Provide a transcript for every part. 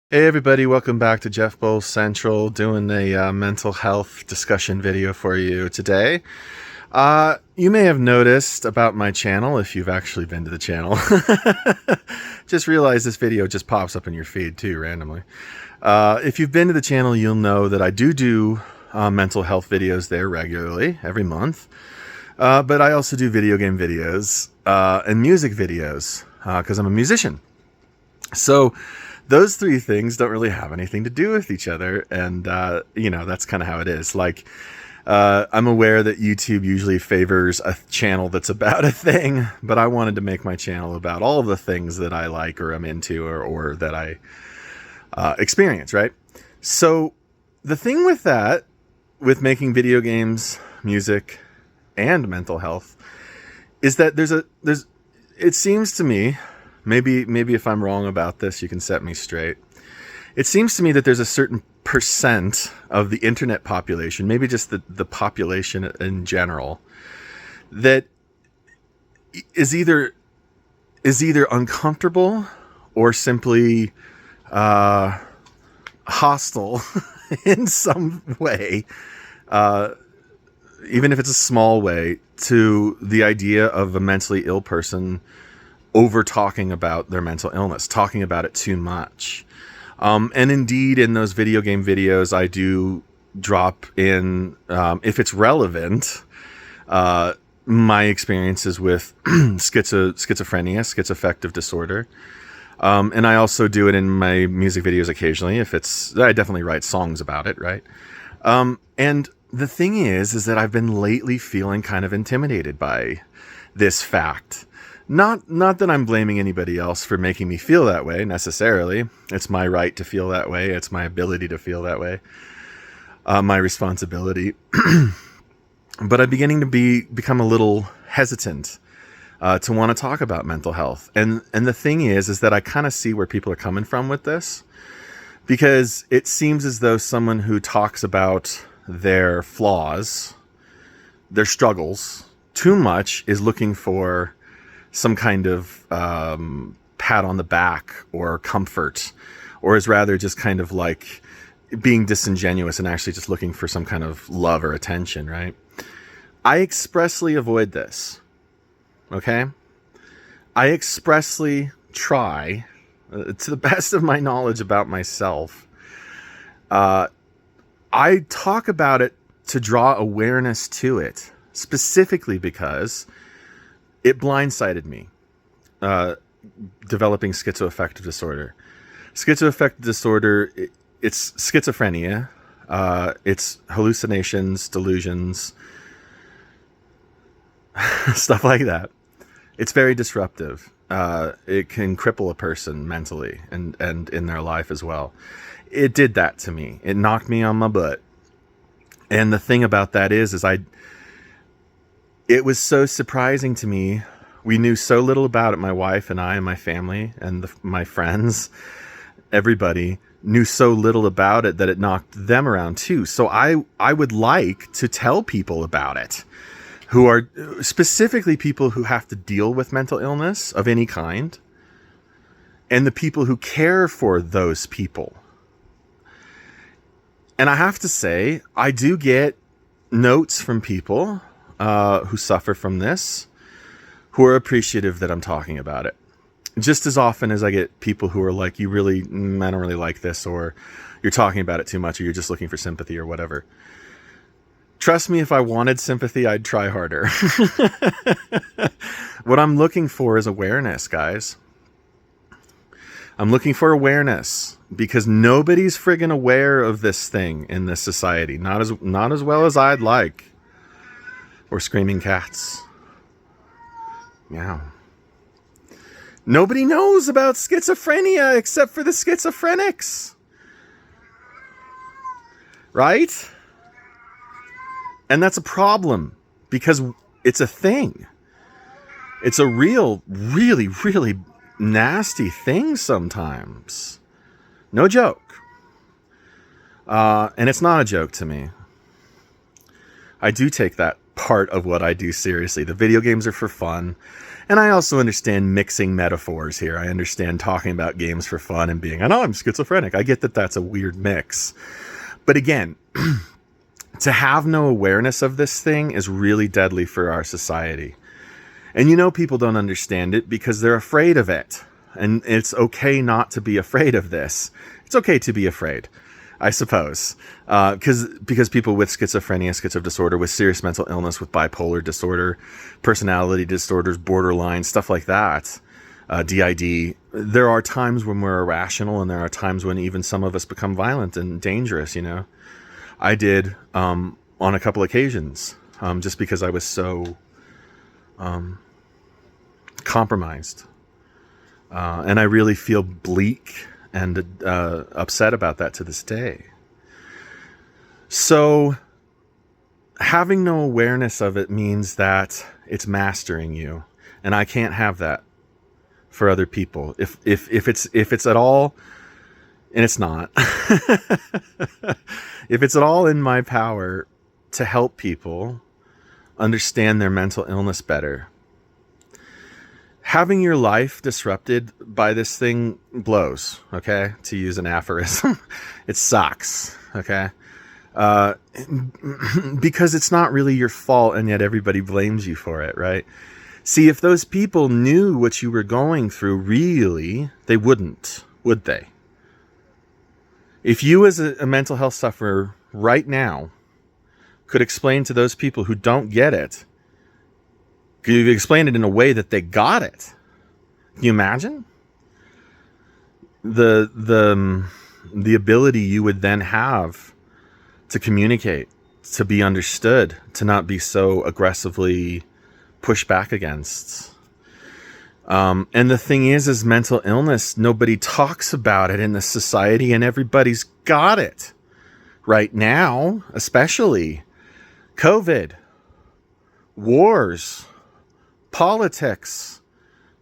Hey everybody, welcome back to Jeff Bowles Central, doing a mental health discussion video for you today. You may have noticed about my channel, if you've actually been to the channel. Just realize this video just pops up in your feed too, randomly. If you've been to the channel, you'll know that I do mental health videos there regularly, every month. But I also do video game videos and music videos, because I'm a musician. So those three things don't really have anything to do with each other. And, that's kind of how it is. Like, I'm aware that YouTube usually favors a channel that's about a thing, but I wanted to make my channel about all of the things that I like or I'm into or that I experience, right? So the thing with that, with making video games, music, and mental health, is that it seems to me, maybe if I'm wrong about this, you can set me straight. It seems to me that there's a certain percent of the internet population, maybe just the population in general, that is either uncomfortable or simply hostile in some way, even if it's a small way, to the idea of a mentally ill person over talking about their mental illness, talking about it too much. And indeed, in those video game videos, I do drop in, if it's relevant, my experiences with schizophrenia, schizoaffective disorder. And I also do it in my music videos occasionally. I definitely write songs about it, right? And the thing is that I've been lately feeling kind of intimidated by this fact. Not that I'm blaming anybody else for making me feel that way, necessarily. It's my right to feel that way. It's my ability to feel that way. My responsibility. But I'm beginning to become a little hesitant to want to talk about mental health. And the thing is that I kind of see where people are coming from with this. Because it seems as though someone who talks about their flaws, their struggles, too much is looking for some kind of pat on the back or comfort, or is rather just kind of like being disingenuous and actually just looking for some kind of love or attention, right? I expressly avoid this, okay? I expressly try, to the best of my knowledge about myself, I talk about it to draw awareness to it, specifically because it blindsided me, developing schizoaffective disorder. Schizoaffective disorder, it's schizophrenia. It's hallucinations, delusions, stuff like that. It's very disruptive. It can cripple a person mentally and in their life as well. It did that to me. It knocked me on my butt. And the thing about that is it was so surprising to me. We knew so little about it. My wife and I and my family and my friends, everybody knew so little about it that it knocked them around too. So I would like to tell people about it, who are specifically people who have to deal with mental illness of any kind, and the people who care for those people. And I have to say, I do get notes from people who suffer from this, who are appreciative that I'm talking about it. Just as often as I get people who are like, I don't really like this, or you're talking about it too much, or you're just looking for sympathy or whatever. Trust me, if I wanted sympathy, I'd try harder. What I'm looking for is awareness, guys. I'm looking for awareness because nobody's friggin' aware of this thing in this society. Not as well as I'd like. Or screaming cats. Meow. Nobody knows about schizophrenia except for the schizophrenics. Right? And that's a problem because it's a thing. It's a real, really, really nasty thing sometimes. No joke. And it's not a joke to me. I do take that part of what I do seriously. The video games are for fun. And I also understand mixing metaphors here. I understand talking about games for fun and being, I know I'm schizophrenic. I get that that's a weird mix. But again, to have no awareness of this thing is really deadly for our society. And people don't understand it because they're afraid of it. And it's okay not to be afraid of this. It's okay to be afraid, I suppose. Because people with schizophrenia, schizoaffective disorder, with serious mental illness, with bipolar disorder, personality disorders, borderline, stuff like that, DID, there are times when we're irrational, and there are times when even some of us become violent and dangerous, I did on a couple occasions, just because I was so compromised. And I really feel bleak and upset about that to this day. So having no awareness of it means that it's mastering you, and I can't have that for other people. If it's at all, and it's not, if it's at all in my power to help people understand their mental illness better, having your life disrupted by this thing blows, okay? To use an aphorism, it sucks, okay? Because it's not really your fault, and yet everybody blames you for it, right? See, if those people knew what you were going through, really, they wouldn't, would they? If you as a mental health sufferer right now could explain to those people who don't get it, you explain it in a way that they got it. Can you imagine the ability you would then have to communicate, to be understood, to not be so aggressively pushed back against? And the thing is mental illness, nobody talks about it in the society, and everybody's got it right now, especially COVID, wars, politics,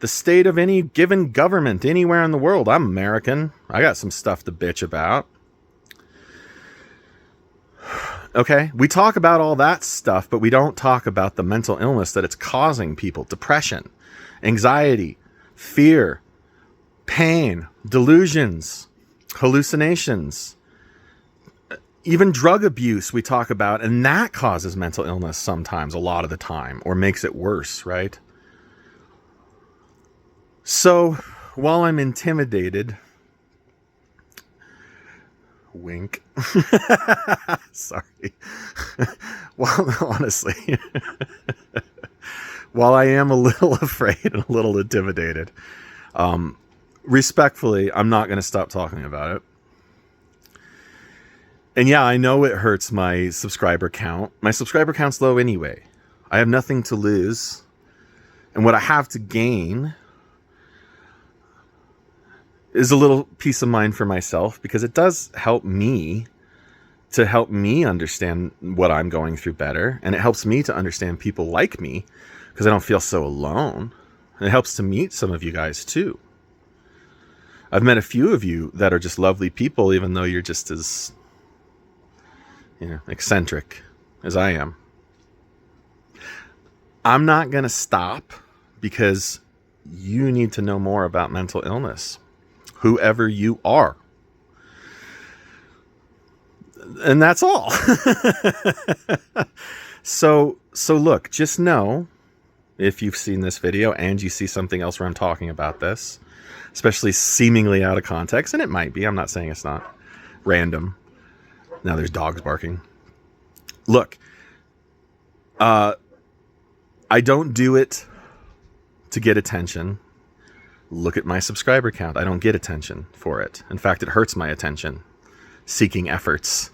the state of any given government anywhere in the world. I'm American. I got some stuff to bitch about. Okay, we talk about all that stuff, but we don't talk about the mental illness that it's causing people. Depression, anxiety, fear, pain, delusions, hallucinations, even drug abuse we talk about, and that causes mental illness sometimes, a lot of the time, or makes it worse, right? So, while I'm intimidated, wink, sorry, well, honestly, while I am a little afraid and a little intimidated, respectfully, I'm not going to stop talking about it. And yeah, I know it hurts my subscriber count. My subscriber count's low anyway. I have nothing to lose. And what I have to gain is a little peace of mind for myself, because it does help me to help me understand what I'm going through better. And it helps me to understand people like me, because I don't feel so alone. And it helps to meet some of you guys too. I've met a few of you that are just lovely people, even though you're just as, eccentric as I am. I'm not going to stop, because you need to know more about mental illness, whoever you are. And that's all. So look, just know, if you've seen this video and you see something else where I'm talking about this, especially seemingly out of context, and it might be, I'm not saying it's not, random. Now there's dogs barking. Look, I don't do it to get attention. Look at my subscriber count. I don't get attention for it. In fact, it hurts my attention seeking efforts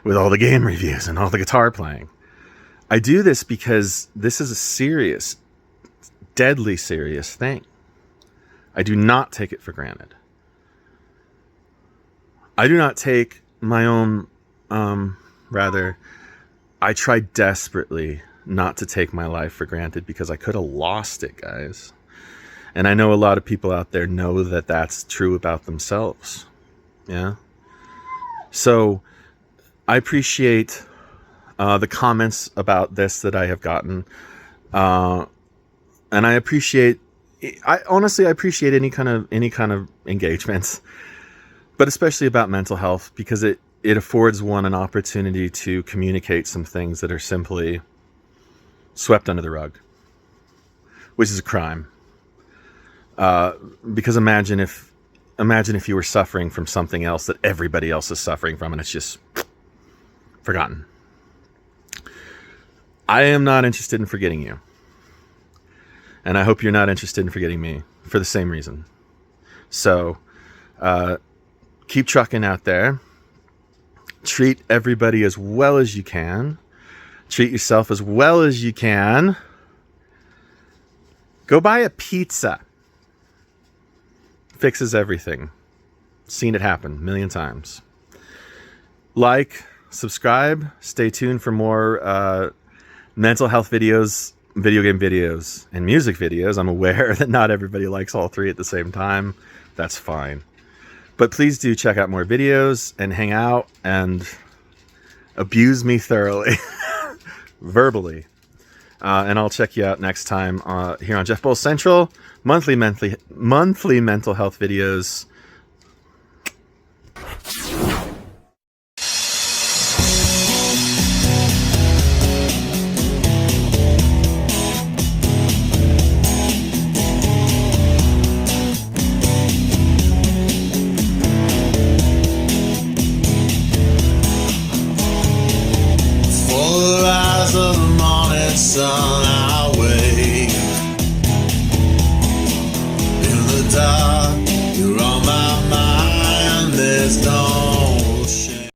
with all the game reviews and all the guitar playing. I do this because this is a serious, deadly serious thing. I do not take it for granted. I do not take my own, I try desperately not to take my life for granted, because I could have lost it, guys. And I know a lot of people out there know that that's true about themselves. Yeah. So I appreciate the comments about this that I have gotten. And I honestly appreciate any kind of engagement, but especially about mental health, because it affords one an opportunity to communicate some things that are simply swept under the rug, which is a crime. Because imagine if you were suffering from something else that everybody else is suffering from, and it's just forgotten. I am not interested in forgetting you. And I hope you're not interested in forgetting me for the same reason. So, keep trucking out there. Treat everybody as well as you can. Treat yourself as well as you can. Go buy a pizza. Fixes everything. Seen it happen a million times. Like, subscribe, stay tuned for more mental health videos, video game videos, and music videos. I'm aware that not everybody likes all three at the same time. That's fine. But please do check out more videos and hang out and abuse me thoroughly, verbally. And I'll check you out next time here on Jeff Bowles Central. Monthly mental health videos. Full eyes of the morning sun.